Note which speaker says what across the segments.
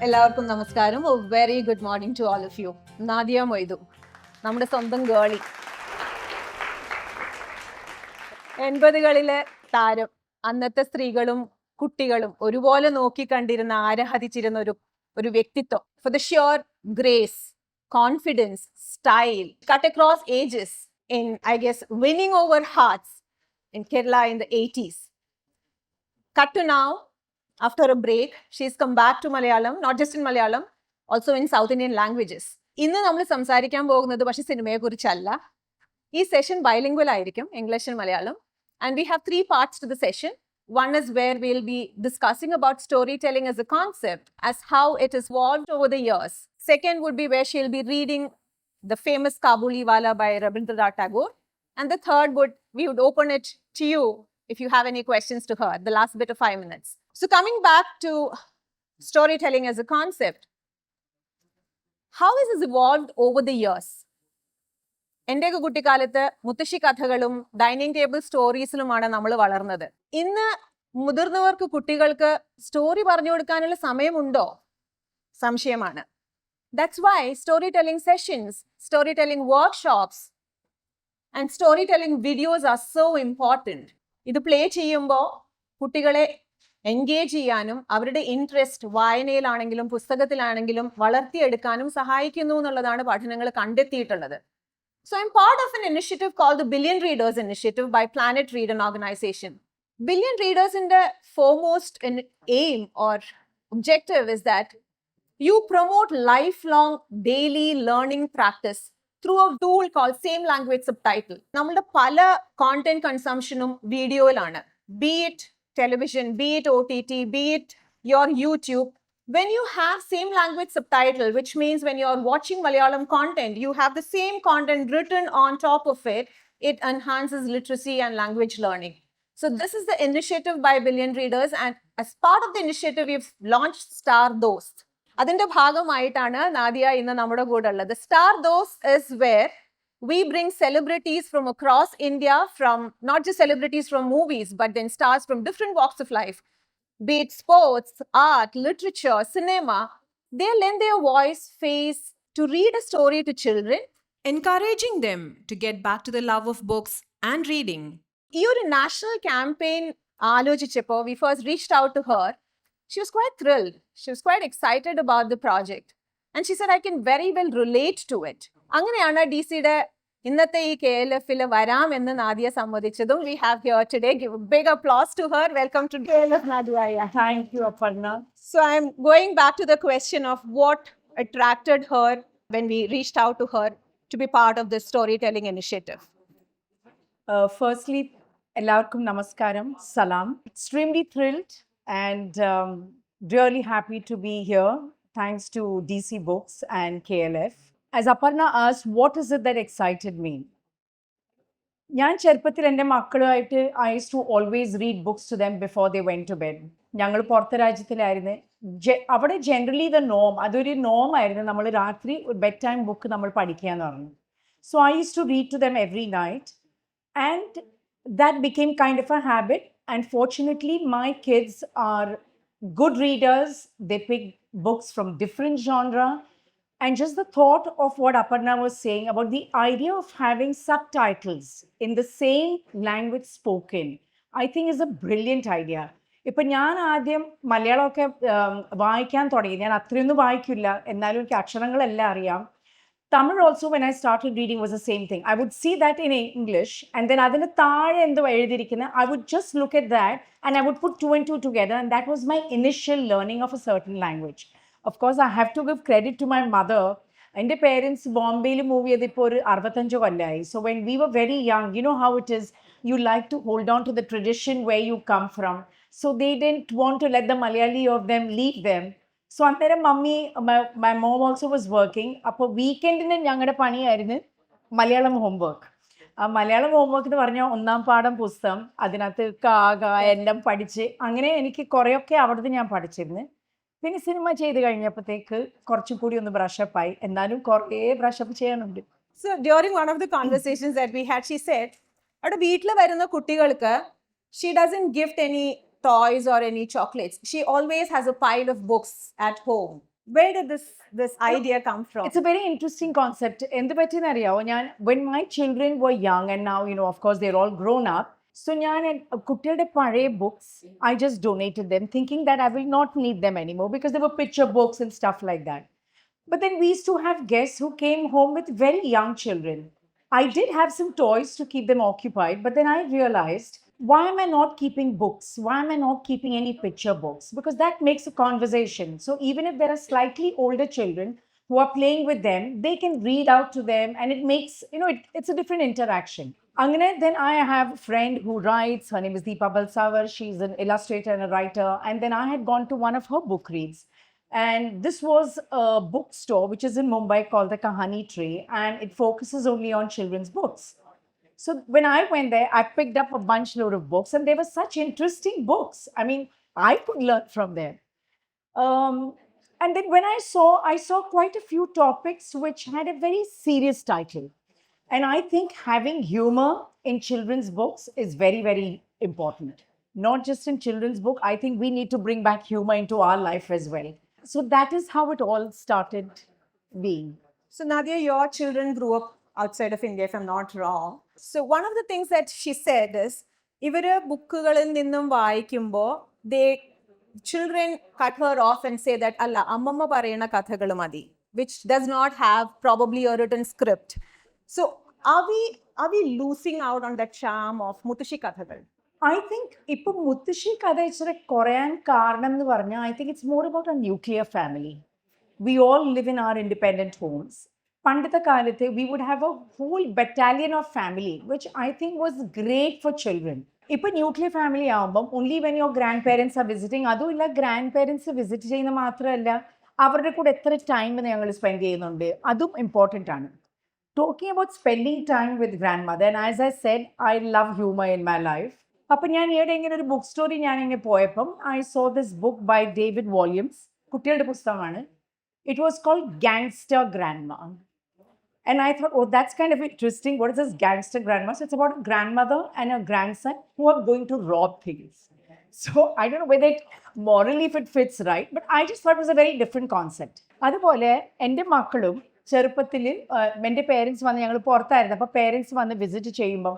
Speaker 1: എല്ലാവർക്കും നമസ്കാരം. A very good morning to all of you. Nadiya Moidu, നമ്മുടെ സ്വന്തം ഗേളി. 80കളിലെ താരം. അന്നത്തെ സ്ത്രീകളും കുട്ടികളും ഒരുപോലെ നോക്കിക്കണ്ടിരുന്ന ആരാധിച്ചിരുന്ന ഒരു വ്യക്തിത്വം. For the sheer grace, confidence, style, cut across ages in, I guess, winning over hearts in Kerala in the 80s. Cut to now. After a break, she's come back to Malayalam, not just in Malayalam, also in South Indian languages. ഇന്ന് നമ്മൾ സംസാരിക്കാൻ പോകുന്നത് പക്ഷേ സിനിമയെ കുറിച്ചല്ല. ഈ session bilingual ആയിരിക്കും, English and Malayalam. And we have 3 parts to the session. One is where we'll be discussing about storytelling as a concept, as how it has evolved over the years. Second would be where she'll be reading the famous Kabuliwala by Rabindranath Tagore. And the third we would open it to you if you have any questions to her, the last bit of 5 minutes. So coming back to storytelling as a concept, how has this evolved over the years? എന്റെയൊക്കെ കുട്ടിക്കാലത്ത് മുത്തശ്ശി കഥകളും dining table സ്റ്റോറീസിലുമാണ് നമ്മൾ വളർന്നത്. ഇന്ന് മുതിർന്നവർക്ക് കുട്ടികൾക്ക് story പറഞ്ഞു കൊടുക്കാനുള്ള സമയമുണ്ടോ? സംശയമാണ്. That's why storytelling sessions, storytelling workshops and storytelling videos are so important. ഇത് പ്ലേ ചെയ്യുമ്പോൾ കുട്ടികളെ എൻഗേജ് ചെയ്യാനും അവരുടെ ഇൻട്രസ്റ്റ് വായനയിലാണെങ്കിലും പുസ്തകത്തിലാണെങ്കിലും വളർത്തിയെടുക്കാനും സഹായിക്കുന്നു എന്നുള്ളതാണ് പഠനങ്ങൾ കണ്ടെത്തിയിട്ടുള്ളത്. So I'm part of an initiative called the Billion Readers Initiative by Planet Read, an organization. Billion Readers in the foremost aim or objective is that you promote lifelong daily learning practice through a tool called Same Language Subtitle. നമ്മുടെ പല content consumptionും വീഡിയോയിലാണ്. Be it television, be it OTT, be it your YouTube. When you have same language subtitle, which means when you're watching Malayalam content, you have the same content written on top of it, it enhances literacy and language learning. So this is the initiative by Billion Readers, and as part of the initiative, we've launched Star Dost. അതിന്റെ ഭാഗമായിട്ടാണ് നാദിയ ഇന്ന് നമ്മുടെ കൂടെ ഉള്ളത്. The Star Dost is where we bring celebrities from across India, from not just celebrities from movies, but then stars from different walks of life. Be it sports, art, literature, cinema, they lend their voice, face to read a story to children,
Speaker 2: encouraging them to get back to the love of books and reading.
Speaker 1: ഈ ഒരു national campaign ആലോചിച്ചപ്പോൾ we first reached out to her. She was quite thrilled. She was quite excited about the project. And she said, I can very well relate to it. അങ്ങനെയാണ് DCയുടെ ഇന്നത്തെ ഈ KLFൽ വരാം എന്ന് Nadia സമ്മതിച്ചതും. We have here today, give a big applause to her. Welcome to KLF, Nadiya.
Speaker 3: Thank you, Aparna.
Speaker 1: So I'm going back to the question of what attracted her when we reached out to her to be part of this storytelling initiative.
Speaker 3: Firstly, എല്ലാവർക്കും നമസ്കാരം, salam. Extremely thrilled and really happy to be here. Thanks to DC Books and KLF. As Aparna asked, what is it that excited me? ഞാൻ ചെറുപ്പത്തിൽ എൻ്റെ മക്കളുമായിട്ട് I used to always read books to them before they went to bed. ഞങ്ങൾ പുറത്തെ രാജ്യത്തിലായിരുന്നു. അവിടെ generally the നോം, അതൊരു നോം ആയിരുന്നു, നമ്മൾ രാത്രി ഒരു ബെഡ് ടൈം ബുക്ക് നമ്മൾ പഠിക്കുക എന്ന് പറഞ്ഞു. So I used to read to them every night and that became kind of a habit. And fortunately, my kids are good readers. They pick books from different genre. And just the thought of what Aparna was saying about the idea of having subtitles in the same language spoken, I think is a brilliant idea. ഇപ്പം ഞാൻ ആദ്യം മലയാളമൊക്കെ വായിക്കാൻ തുടങ്ങി. ഞാൻ അത്രയൊന്നും വായിക്കില്ല, എന്നാലും എനിക്ക് അക്ഷരങ്ങളെല്ലാം അറിയാം. Tamil also, when I started reading, was the same thing. I would see that in English, and then അതിന് താഴെ എന്തോ എഴുതിയിരിക്കുന്നത്, I would just look at that and I would put 2 and 2 together, and that was my initial learning of a certain language. Of course, I have to give credit to my mother. എൻ്റെ parents ബോംബെയിൽ move ചെയ്തിപ്പോൾ ഒരു 65 കൊല്ലമായി. So when we were very young, you know how it is, you like to hold on to the tradition where you come from. So they didn't want to let the Malayali of them leave them. So അന്നേരം mummy, my mom also was working. അപ്പോൾ വീക്കെൻഡിന് ഞങ്ങളുടെ പണിയായിരുന്നു Malayalam homework. ആ Malayalam homework എന്ന് പറഞ്ഞാൽ 1ാം പാഠം പുസ്തകം, അതിനകത്ത് കാക എല്ലാം പഠിച്ച്, അങ്ങനെ എനിക്ക് കുറേയൊക്കെ അവിടുന്ന് ഞാൻ പഠിച്ചിരുന്നു. പിന്നെ സിനിമ ചെയ്ത് കഴിഞ്ഞപ്പോഴത്തേക്ക് കുറച്ചും കൂടി ഒന്ന് ബ്രഷപ്പ് ആയി, എന്നാലും കുറേ ബ്രഷപ്പ് ചെയ്യാനുണ്ട്.
Speaker 1: So during one of the conversations that we had, she said, അവിടെ വീട്ടിൽ വരുന്ന കുട്ടികൾക്ക് she doesn't gift any toys or any chocolates. She always has a pile of books at home. Where did this idea come from?
Speaker 3: It's a very interesting concept. When my children were young and now, of course, they're all grown up. So, kuttiyude pare books, I just donated them thinking that I will not need them anymore because they were picture books and stuff like that. But then we used to have guests who came home with very young children. I did have some toys to keep them occupied, but then I realized, why am I not keeping books? Why am I not keeping any picture books? Because that makes a conversation. So even if there are slightly older children who are playing with them, they can read out to them and it makes, it's a different interaction. Angane, then I have a friend who writes. Her name is Deepa Balsavar. She's an illustrator and a writer. And then I had gone to one of her book reads. And this was a bookstore which is in Mumbai called the Kahani Tree, and it focuses only on children's books. So when I went there, I picked up a bunch load of books, and they were such interesting books. I mean, I could learn from them. And then when I saw quite a few topics which had a very serious title. And I think having humor in children's books is very, very important. Not just in children's book, I think we need to bring back humor into our life as well. So that is how it all started being.
Speaker 1: So Nadiya, your children grew up outside of India, if I'm not wrong. So one of the things that she said is, ഇവര് ബുക്കുകളിൽ നിന്നും വായിക്കുമ്പോൾ children cut her off and say that അല്ല അമ്മമ്മ പറയുന്ന കഥകൾ മതി, which does not have probably a written script. So are we losing out on that charm of മുത്തശ്ശി കഥകൾ?
Speaker 3: I think ഇപ്പൊ മുത്തശ്ശി കഥ ഇച്ചിരി കുറയാൻ കാരണം എന്ന് പറഞ്ഞാൽ I think it's more about a nuclear family. We all live in our independent homes. പണ്ടത്തെ കാലത്ത് we would have a whole battalion of family, which I think was great for children. ഇപ്പൊ ന്യൂക്ലിയർ ഫാമിലി ആകുമ്പം only when your grandparents are visiting, അതുമില്ല grandparents visit ചെയ്യുന്ന മാത്രമല്ല അവരുടെ കൂടെ എത്ര ടൈം ഞങ്ങൾ സ്പെൻഡ് ചെയ്യുന്നുണ്ട്, അതും ഇമ്പോർട്ടൻ്റ് ആണ്. Talking about spending time with grandmother, and as I said, I love humor in my life. അപ്പം ഞാൻ ഈയിടെ ഇങ്ങനെ ഒരു ബുക്ക് സ്റ്റോറി ഞാൻ ഇങ്ങനെ പോയപ്പം I saw this book by David Walliams. കുട്ടികളുടെ പുസ്തകമാണ്. It was called Gangster Grandma. And I thought, oh, that's kind of interesting. What is this gangster grandma? So it's about a grandmother and a grandson who are going to rob things. So I don't know whether morally if it fits right, but I just thought it was a very different concept. അതുപോലെ എൻ്റെ മക്കളും ചെറുപ്പത്തിൽ എൻ്റെ parents വന്ന് ഞങ്ങൾ പുറത്തായിരുന്നു. അപ്പോൾ parents വന്ന് വിസിറ്റ് ചെയ്യുമ്പോൾ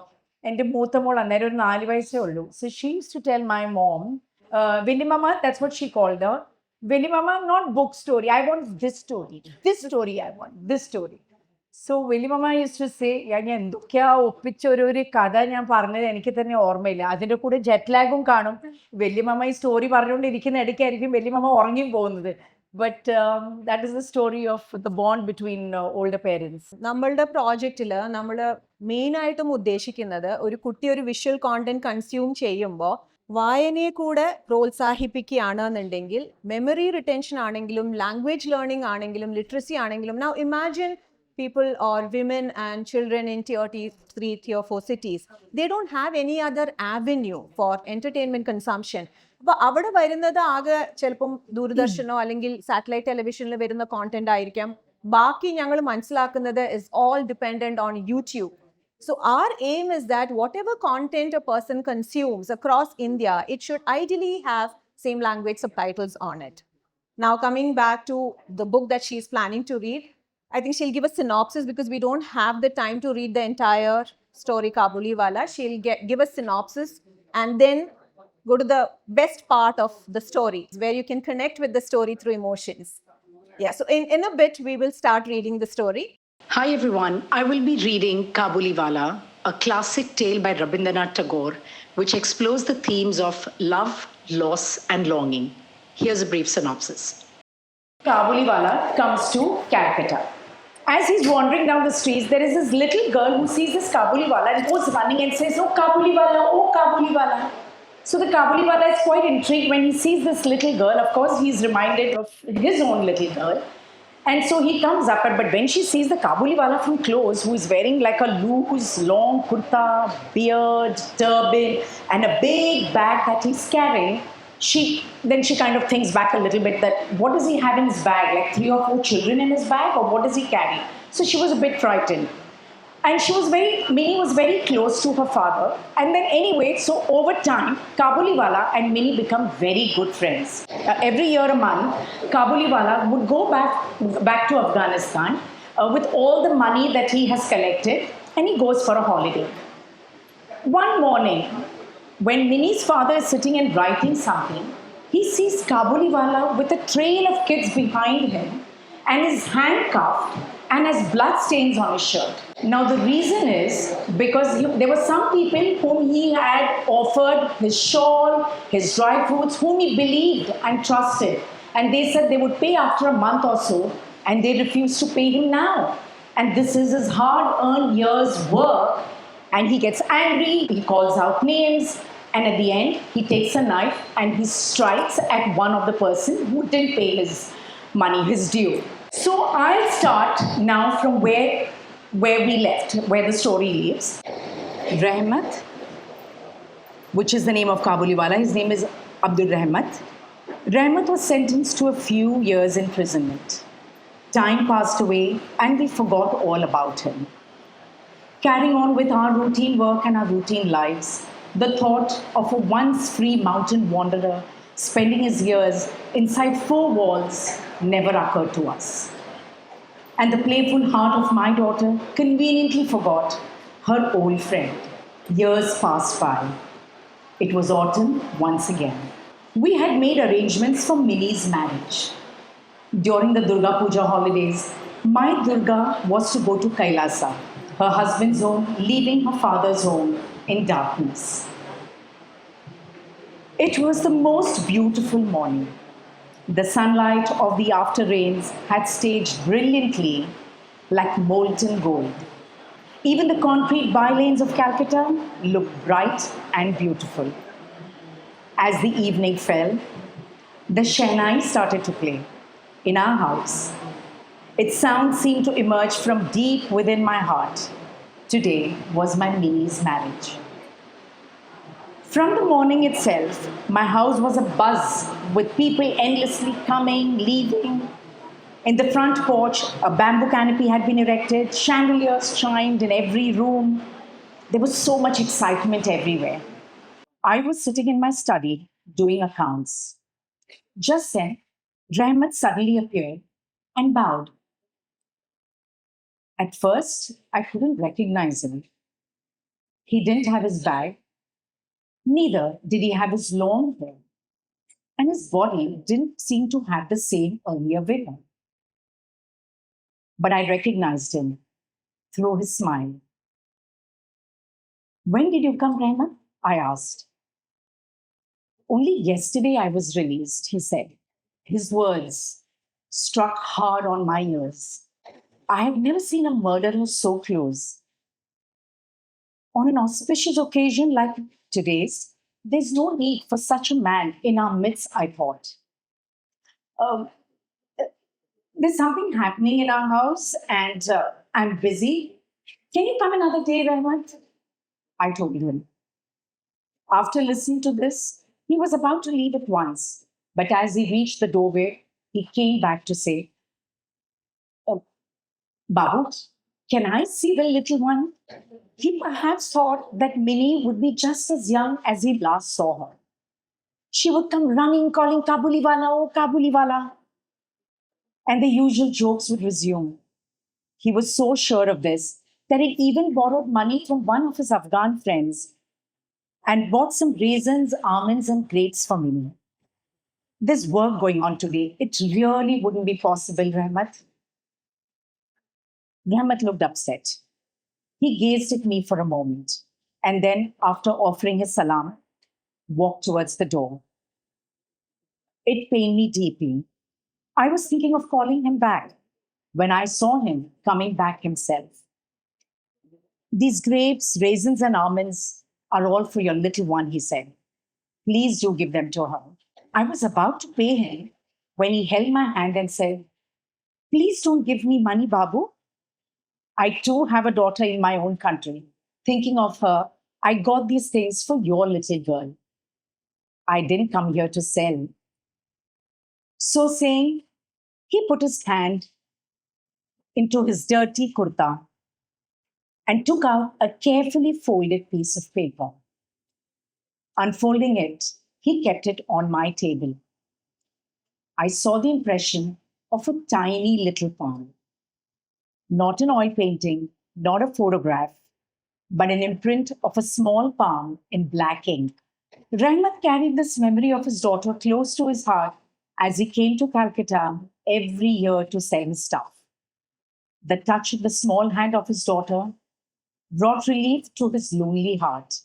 Speaker 3: എൻ്റെ മൂത്ത മോൾ അന്നേരം ഒരു 4 വയസ്സേ ഉള്ളൂ. So she used to tell my mom, Vilimama, that's what she called her. Vilimama, not book story. I want this story. This story I want. This story. So Vilimama used to say, ഞാൻ എന്തൊക്കെയാ ഒപ്പിച്ച ഒരു കഥ ഞാൻ പറഞ്ഞത് എനിക്ക് തന്നെ ഓർമ്മയില്ല. അതിൻ്റെ കൂടെ ജെറ്റ് ലാഗും കാണും. വല്യമ്മ ഈ സ്റ്റോറി പറഞ്ഞുകൊണ്ടിരിക്കുന്ന ഇടയ്ക്കായിരിക്കും വല്യമ്മ ഉറങ്ങി പോകുന്നത്. But that is the story of the bond between older parents.
Speaker 1: നമ്മളുടെ പ്രോജക്റ്റിൽ നമ്മൾ മെയിനായിട്ടും ഉദ്ദേശിക്കുന്നത് ഒരു കുട്ടി ഒരു വിഷ്വൽ കോണ്ടന്റ് കൺസ്യൂം ചെയ്യുമ്പോൾ വായനയെ കൂടെ പ്രോത്സാഹിപ്പിക്കുകയാണെന്നുണ്ടെങ്കിൽ മെമ്മറി റിട്ടൻഷൻ ആണെങ്കിലും ലാംഗ്വേജ് ലേണിംഗ് ആണെങ്കിലും ലിറ്ററസി ആണെങ്കിലും now imagine people or women and children in tier 3, tier 4 cities, they don't have any other avenue for entertainment consumption. അപ്പോൾ അവിടെ വരുന്നത് ആകെ ചിലപ്പം ദൂരദർശനോ അല്ലെങ്കിൽ സാറ്റലൈറ്റ് ടെലിവിഷനിൽ വരുന്ന കോണ്ടന്റ് ആയിരിക്കാം. ബാക്കി ഞങ്ങൾ മനസ്സിലാക്കുന്നത് is all dependent on YouTube. So our aim is that whatever content a person consumes across India, it should ideally have same language subtitles on it. Now coming back to the book that she's planning to read, I think she'll give a synopsis because we don't have the time to read the entire story Kabuliwala. She'll give a synopsis and then go to the best part of the story where you can connect with the story through emotions. Yeah, so in a bit we will start reading the story.
Speaker 4: Hi everyone, I will be reading Kabuliwala, a classic tale by Rabindranath Tagore, which explores the themes of love, loss and longing. Here's a brief synopsis.
Speaker 3: Kabuliwala comes to Calcutta. As he's wandering down the streets, there is this little girl who sees this Kabuliwala and goes running and says, "Oh Kabuliwala, oh Kabuliwala." So the Kabuliwala is quite intrigued when he sees this little girl. Of course, he's reminded of his own little girl. And so he comes up, but when she sees the Kabuliwala from close, who is wearing like a loose, long kurta, beard, turban, and a big bag that he's carrying, she kind of thinks back a little bit that what does he have in his bag? Like 3 or 4 children in his bag, or what does he carry? So she was a bit frightened. And Minnie was very close to her father. And then anyway, so over time, Kabuliwala and Minnie become very good friends. Every year a month, Kabuliwala would go back to Afghanistan with all the money that he has collected, and he goes for a holiday. One morning, when Minnie's father is sitting and writing something, he sees Kabuliwala with a trail of kids behind him and is handcuffed and has blood stains on his shirt. Now, the reason is because there were some people whom he had offered his shawl, his dry fruits, whom he believed and trusted. And they said they would pay after a month or so, and they refused to pay him now. And this is his hard-earned years' work. And he gets angry, he calls out names, and at the end, he takes a knife and he strikes at one of the person who didn't pay his money, his due. So I'll start now from where we left, where the story leaves. Rahmat, which is the name of Kabuliwala, his name is Abdul Rahmat. Rahmat was sentenced to a few years imprisonment. Time passed away and we forgot all about him. Carrying on with our routine work and our routine lives, the thought of a once free mountain wanderer spending his years inside four walls never occurred to us. And the playful heart of my daughter conveniently forgot her old friend. Years passed by. It was autumn once again. We had made arrangements for Minnie's marriage. During the Durga Puja holidays, my Durga was to go to Kailasa, her husband's home, leaving her father's home in darkness. It was the most beautiful morning. The sunlight of the after rains had staged brilliantly like molten gold. Even the concrete bylanes of Calcutta looked bright and beautiful. As the evening fell, the Shehnai started to play in our house. Its sound seemed to emerge from deep within my heart. Today was my Minnie's marriage. From the morning itself, my house was abuzz with people endlessly coming, leaving. In the front porch, a bamboo canopy had been erected, chandeliers chimed in every room. There was so much excitement everywhere. I was sitting in my study doing accounts. Just then, Rahmat suddenly appeared and bowed. At first, I couldn't recognize him. He didn't have his bag. Neither did he have his long hair. And his body didn't seem to have the same earlier vigor. But I recognized him through his smile. When did you come, Rahmat? I asked. Only yesterday I was released, he said. His words struck hard on my ears. I have never seen a murderer so close. On an auspicious occasion like today's, there's no need for such a man in our midst, I thought. There's something happening in our house and I'm busy. Can you come another day, Rahmat? I told him. After listening to this, he was about to leave at once. But as he reached the doorway, he came back to say, Babu, can I see the little one? He perhaps thought that Minnie would be just as young as he last saw her. She would come running, calling Kabuliwala, oh Kabuliwala. And the usual jokes would resume. He was so sure of this that he even borrowed money from one of his Afghan friends and bought some raisins, almonds, and grapes for Minnie. There's work going on today. It really wouldn't be possible, Rahmat. Rahmat looked upset. He gazed at me for a moment and then, after offering his salam, walked towards the door. It pained me deeply. I was thinking of calling him back when I saw him coming back himself. These grapes, raisins, and almonds are all for your little one, he said. Please do give them to her. I was about to pay him when he held my hand and said, Please don't give me money, Babu. I too have a daughter in my own country. Thinking of her, I got these things for your little girl. I didn't come here to sell. So saying, he put his hand into his dirty kurta and took out a carefully folded piece of paper. Unfolding it, he kept it on my table. I saw the impression of a tiny little palm. Not an oil painting, not a photograph, but an imprint of a small palm in black ink. Rahmat carried this memory of his daughter close to his heart as he came to Calcutta every year to sell his stuff. The touch of the small hand of his daughter brought relief to his lonely heart.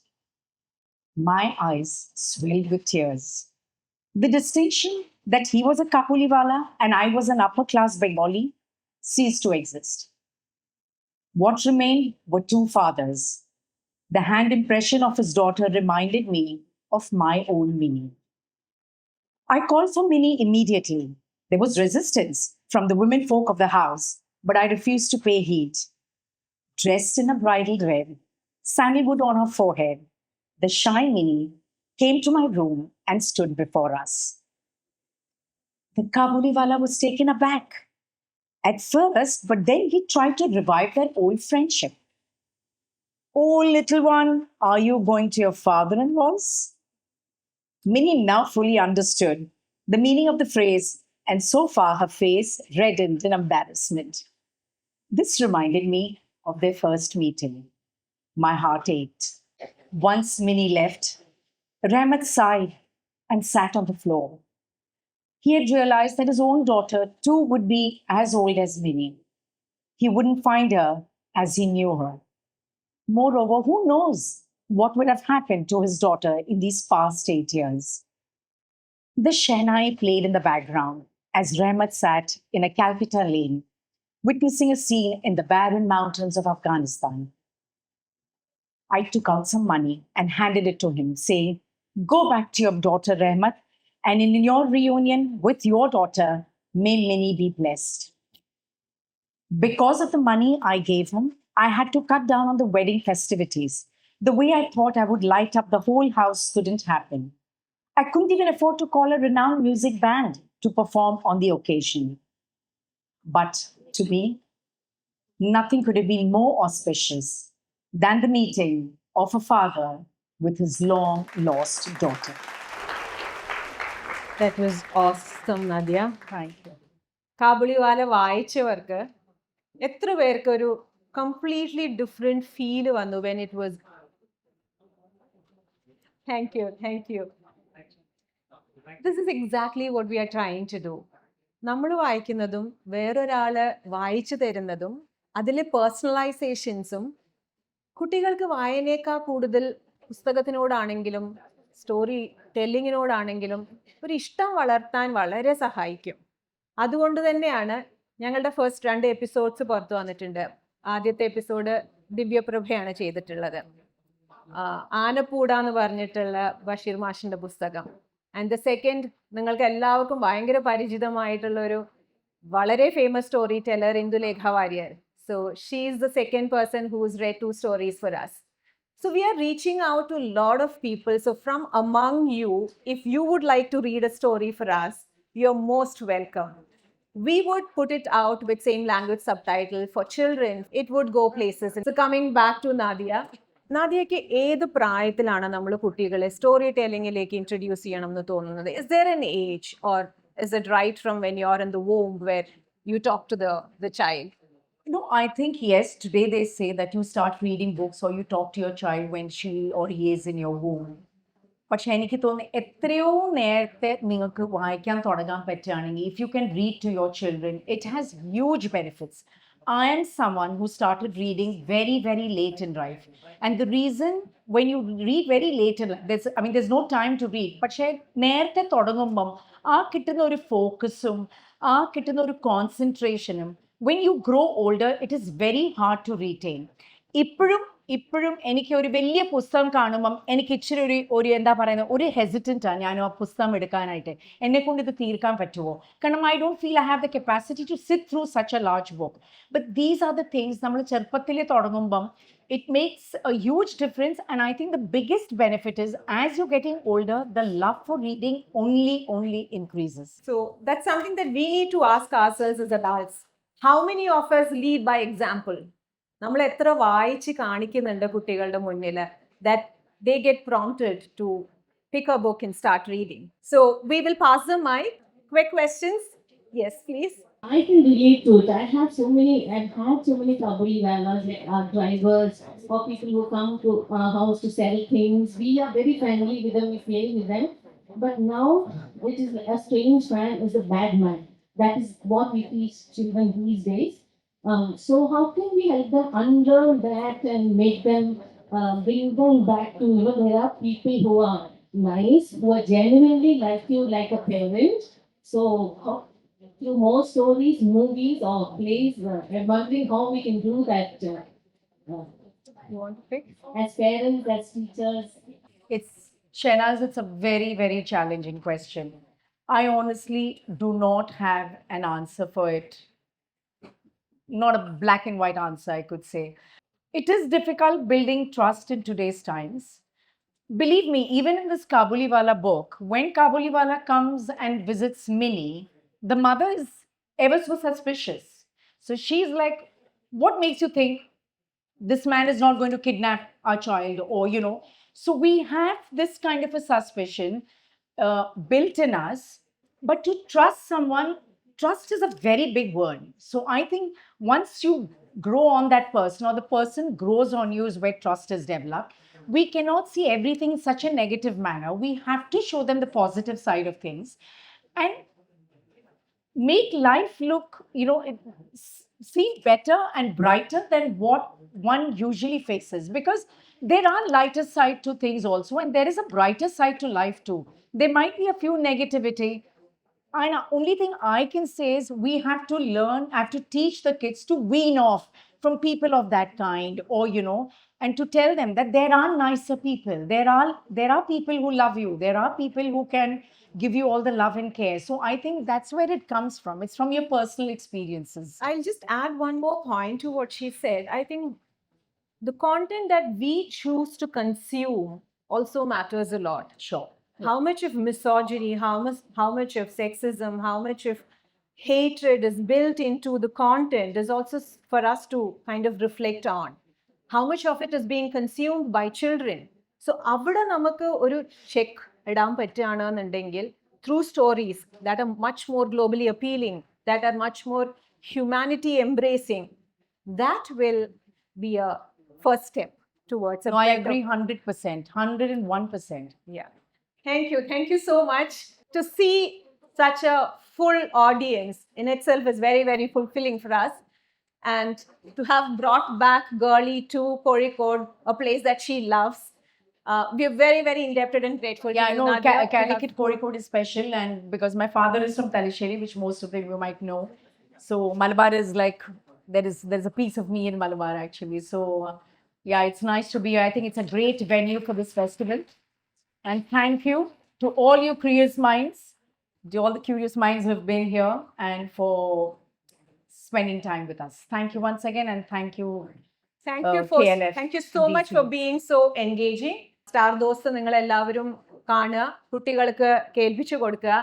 Speaker 3: My eyes swelled with tears. The distinction that he was a Kabuliwala and I was an upper class Bengali ceased to exist. What remained were two fathers. The hand impression of his daughter reminded me of my own Minnie. I called for Minnie immediately. There was resistance from the women folk of the house, but I refused to pay heed. Dressed in a bridal red, sandalwood on her forehead, the shy Minnie came to my room and stood before us. The Kabuliwala was taken aback at first, but then he tried to revive their old friendship. Oh, little one, are you going to your father in law's? Minnie now fully understood the meaning of the phrase, and so far her face reddened in embarrassment. This reminded me of their first meeting. My heart ached. Once Minnie left, Rahmat sighed and sat on the floor. He had realized that his own daughter too would be as old as Minnie. He wouldn't find her as he knew her. Moreover, who knows what would have happened to his daughter in these past 8 years? The Shehnai played in the background as Rahmat sat in a Calcutta lane, witnessing a scene in the barren mountains of Afghanistan. I took out some money and handed it to him, saying, "Go back to your daughter, Rahmat, and in your reunion with your daughter, may Minnie be blessed." Because of the money I gave him, I had to cut down on the wedding festivities. The way I thought I would light up the whole house couldn't happen. I couldn't even afford to call a renowned music band to perform on the occasion. But to me, nothing could have been more auspicious than the meeting of a father with his long lost daughter.
Speaker 1: That was awesome, Nadiya.
Speaker 3: Thank you.
Speaker 1: കാബുളിവാല വായിച്ചവർക്ക് എത്ര പേർക്ക് ഒരു completely different feel വന്നു when it was. Thank you. This is exactly what we are trying to do. നമ്മൾ വായിക്കുന്നതും വേറൊരാള് വായിച്ചു തരുന്നതും അതിലെ പേഴ്സണലൈസേഷൻസും കുട്ടികൾക്ക് വായനയേക്കാൾ കൂടുതൽ പുസ്തകത്തിനോടാണെങ്കിലും സ്റ്റോറി ടെല്ലിങ്ങിനോടാണെങ്കിലും ഒരു ഇഷ്ടം വളർത്താൻ വളരെ സഹായിക്കും. അതുകൊണ്ട് തന്നെയാണ് ഞങ്ങളുടെ ഫസ്റ്റ് 2 എപ്പിസോഡ്സ് പുറത്തു വന്നിട്ടുണ്ട്. ആദ്യത്തെ എപ്പിസോഡ് ദിവ്യപ്രഭയാണ് ചെയ്തിട്ടുള്ളത്. ആനപ്പൂട എന്ന് പറഞ്ഞിട്ടുള്ള ബഷീർ മാഷിന്റെ പുസ്തകം. ആൻഡ് ദ സെക്കൻഡ് നിങ്ങൾക്ക് എല്ലാവർക്കും ഭയങ്കര പരിചിതമായിട്ടുള്ള ഒരു വളരെ famous story teller Indulekha Warrier. So she is the second person who's read 2 stories for us. So we are reaching out to a lot of people. So from among you, if you would like to read a story for us, you're most welcome. We would put it out with same language subtitle for children. It would go places. So coming back to Nadiya. നാദിയയ്ക്ക് ഏത് പ്രായത്തിലാണ് നമ്മൾ കുട്ടികളെ story ടെല്ലിങ്ങിലേക്ക് introduce ചെയ്യണം എന്ന് തോന്നുന്നത്? Is there an age, or is it right from when you're in the womb where you talk to the child?
Speaker 3: No, I think yes. Today they say that you start reading books or you talk to your child when she or he is in your womb. പക്ഷെ എനിക്ക് തോന്നുന്നു എത്രയോ നേരത്തെ നിങ്ങൾക്ക് വായിക്കാൻ തുടങ്ങാൻ പറ്റുകയാണെങ്കിൽ, if you can read to your children, it has huge benefits. I am someone who started reading very, very late in life. And the reason when you read very late in life, there's no time to read. പക്ഷേ നേരത്തെ തുടങ്ങുമ്പം ആ കിട്ടുന്ന ഒരു ഫോക്കസും ആ കിട്ടുന്ന ഒരു കോൺസെൻട്രേഷനും when you grow older, it is very hard to retain. ഇപ്പോഴും എനിക്ക് ഒരു വലിയ പുസ്തകം കാണുമ്പം എനിക്ക് ഇച്ചിരി ഒരു എന്താ പറയുന്നത്, ഒരു ഹെസിറ്റൻ്റാണ് ഞാൻ ആ പുസ്തകം എടുക്കാനായിട്ട്. എന്നെക്കൊണ്ട് ഇത് തീർക്കാൻ പറ്റുമോ? കാരണം I don't feel I have the capacity to sit through such a large book. But these are the things നമ്മൾ ചെറുപ്പത്തിൽ തുടങ്ങുമ്പം it makes a huge difference. And I think the biggest benefit is as you're getting older, the love for reading only increases.
Speaker 1: So that's something that we need to ask ourselves as adults. How many of us lead by example? നമ്മൾ എത്ര വായിച്ച് കാണിക്കുന്നുണ്ട് കുട്ടികളുടെ മുന്നിൽ that they get prompted to pick a book and start reading. So we will pass the mic. Quick questions. Yes, please.
Speaker 5: I can relate to it. I've had so many Kabuliwalas, like drivers or people who come to our house to sell things. We are very friendly with them, we play with them. But now it is a strange man is a bad man. That is what we teach children these days. So how can we help them unlearn that and make them bring them back to, there are people who are nice, who are genuinely like you, like a parent. So through more stories, movies, or plays, I'm wondering how we can do that
Speaker 1: You want to pick?
Speaker 5: as parents, as teachers.
Speaker 3: It's Shehnaz, it's a very, very challenging question. I honestly do not have an answer for it. Not a black and white answer, I could say. It is difficult building trust in today's times. Believe me, even in this Kabuliwala book, when Kabuliwala comes and visits Minnie, the mother is ever so suspicious. So she's like, what makes you think this man is not going to kidnap our child? Or, so we have this kind of a suspicion built in us. But to trust someone, trust is a very big word. So I think once you grow on that person or the person grows on you is where trust is developed. We cannot see everything in such a negative manner. We have to show them the positive side of things and make life look, seem better and brighter than what one usually faces. Because there are lighter side to things also, and there is a brighter side to life too. There might be a few negativity. And the only thing I can say is we have to learn, have to teach the kids to wean off from people of that kind, or and to tell them that there are nicer people. There are people who love you. There are people who can give you all the love and care. So I think that's where it comes from. It's from your personal experiences.
Speaker 1: I'll just add one more point to what she said. I think the content that we choose to consume also matters a lot.
Speaker 3: Sure.
Speaker 1: How much of misogyny, how much of sexism, how much of hatred is built into the content is also for us to kind of reflect on. How much of it is being consumed by children. So avada namakku oru check idam pattuaanennundengil through stories that are much more globally appealing, that are much more humanity embracing, that will be a first step towards a
Speaker 3: No, I
Speaker 1: better-
Speaker 3: agree 100%, 101%.
Speaker 1: Yeah. Thank you. Thank you so much. To see such a full audience in itself is very, very fulfilling for us. And to have brought back Girlie to Kozhikode, a place that she loves, we are very, very indebted and grateful
Speaker 3: Yeah,
Speaker 1: to
Speaker 3: I
Speaker 1: you,
Speaker 3: know
Speaker 1: Nadiya, to have-
Speaker 3: Calicut Kozhikode is special, and because my father is from Talisheri, which most of them you might know. So Malabar is like, there's a piece of me in Malabar actually. So yeah, it's nice to be here. I think it's a great venue for this festival. And thank you to all you curious minds, to all the curious minds who have been here and for spending time with us. Thank you once again, and thank you.
Speaker 1: Thank you for
Speaker 3: KLF,
Speaker 1: thank you so much
Speaker 3: DC.
Speaker 1: for being so engaging. Star Dost നിങ്ങൾ എല്ലാവരും കാണുക, കുട്ടികൾക്ക് കേൾപ്പിച്ചു കൊടുക്കുക.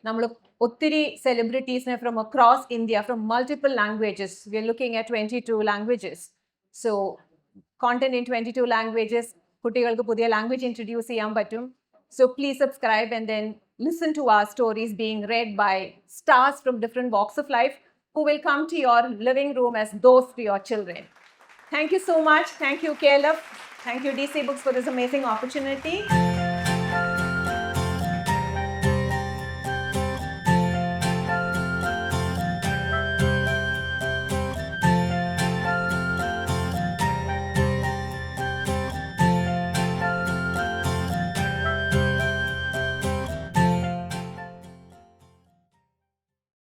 Speaker 1: നമ്മൾ ഒത്തിരി സെലിബ്രിറ്റീസിനെ from across India, from multiple languages, we are looking at 22 languages. So content in 22 languages, കുട്ടികൾക്ക് പുതിയ ലാംഗ്വേജ് ഇൻട്രൊഡ്യൂസ് ചെയ്യാൻ പറ്റും. So please subscribe and then listen to our stories being read by stars from different walks of life who will come to your living room as those to your children. Thank you so much. Thank you, Caleb. Thank you, DC Books, for this amazing opportunity.